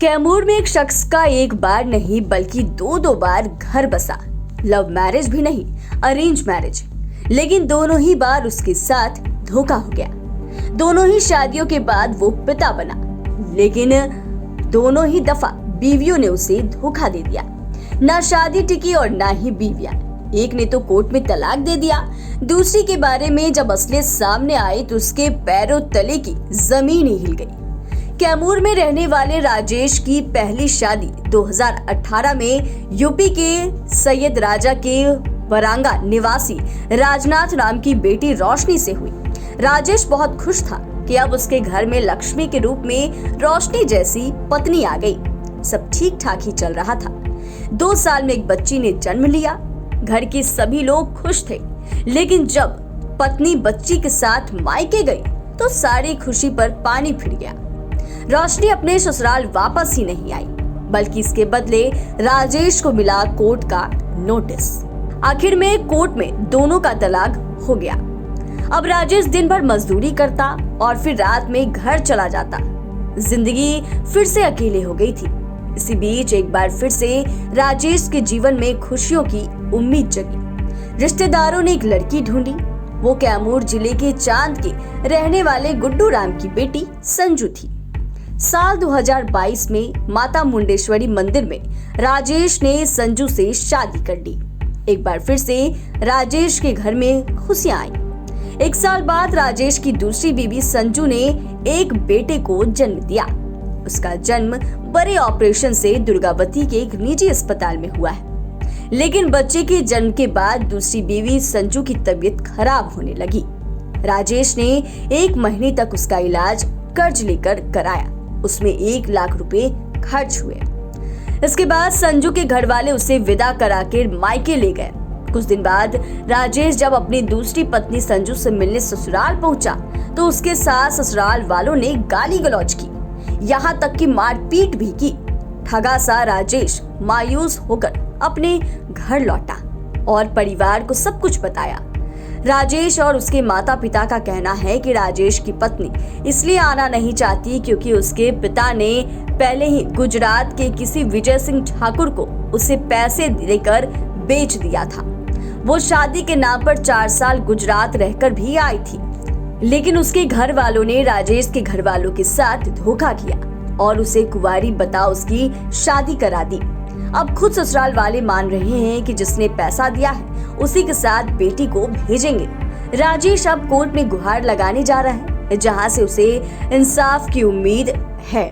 कैमूर में एक शख्स का एक बार नहीं बल्कि दो बार घर बसा। लव मैरिज भी नहीं, अरेंज मैरिज। लेकिन दोनों ही बार उसके साथ धोखा हो गया। दोनों ही शादियों के बाद वो पिता बना, लेकिन दोनों ही दफा बीवियों ने उसे धोखा दे दिया। ना शादी टिकी और ना ही बीवियां। एक ने तो कोर्ट में तलाक दे दिया, दूसरी के बारे में जब असलियत सामने आई तो उसके पैरों तले की जमीन ही हिल गई। कैमूर में रहने वाले राजेश की पहली शादी 2018 में यूपी के सैयद राजा के वरांगा निवासी राजनाथ नाम की बेटी रोशनी से हुई। राजेश बहुत खुश था कि अब उसके घर में लक्ष्मी के रूप में रोशनी जैसी पत्नी आ गई। सब ठीक ठाक ही चल रहा था। 2 साल में एक बच्ची ने जन्म लिया। घर के सभी लोग खुश थे, लेकिन जब पत्नी बच्ची के साथ मायके गई तो सारी खुशी पर पानी फिर गया। रोशनी अपने ससुराल वापस ही नहीं आई, बल्कि इसके बदले राजेश को मिला कोर्ट का नोटिस। आखिर में कोर्ट में दोनों का तलाक हो गया। अब राजेश दिन भर मजदूरी करता और फिर रात में घर चला जाता। जिंदगी फिर से अकेले हो गई थी। इसी बीच एक बार फिर से राजेश के जीवन में खुशियों की उम्मीद जगी। रिश्तेदारों ने एक लड़की ढूंढी। वो कैमूर जिले के चांद के रहने वाले गुड्डू राम की बेटी संजू थी। साल 2022 में माता मुंडेश्वरी मंदिर में राजेश ने संजू से शादी कर ली। एक बार फिर से राजेश के घर में खुशियां आईं। 1 साल बाद राजेश की दूसरी बीवी संजू ने एक बेटे को जन्म दिया। उसका जन्म बड़े ऑपरेशन से दुर्गावती के एक निजी अस्पताल में हुआ है। लेकिन बच्चे के जन्म के बाद दूसरी बीवी संजू की तबीयत खराब होने लगी। राजेश ने 1 महीने तक उसका इलाज कर्ज लेकर कराया। उसमें 1 लाख रुपए खर्च हुए। इसके बाद संजू के घर वाले उसे विदा करा के मायके ले गए। कुछ दिन बाद राजेश जब अपनी दूसरी पत्नी संजू से मिलने ससुराल पहुंचा तो उसके साथ ससुराल वालों ने गाली गलौज की, यहाँ तक कि मारपीट भी की। ठगा सा राजेश मायूस होकर अपने घर लौटा और परिवार को सब कुछ बताया। राजेश और उसके माता पिता का कहना है कि राजेश की पत्नी इसलिए आना नहीं चाहती क्योंकि उसके पिता ने पहले ही गुजरात के किसी विजय सिंह ठाकुर को उसे पैसे देकर बेच दिया था। वो शादी के नाम पर 4 साल गुजरात रहकर भी आई थी, लेकिन उसके घर वालों ने राजेश के घर वालों के साथ धोखा किया और उसे कुंवारी बता उसकी शादी करा दी। अब खुद ससुराल वाले मान रहे हैं कि जिसने पैसा दिया है उसी के साथ बेटी को भेजेंगे। राजेश अब कोर्ट में गुहार लगाने जा रहा है, जहां से उसे इंसाफ की उम्मीद है।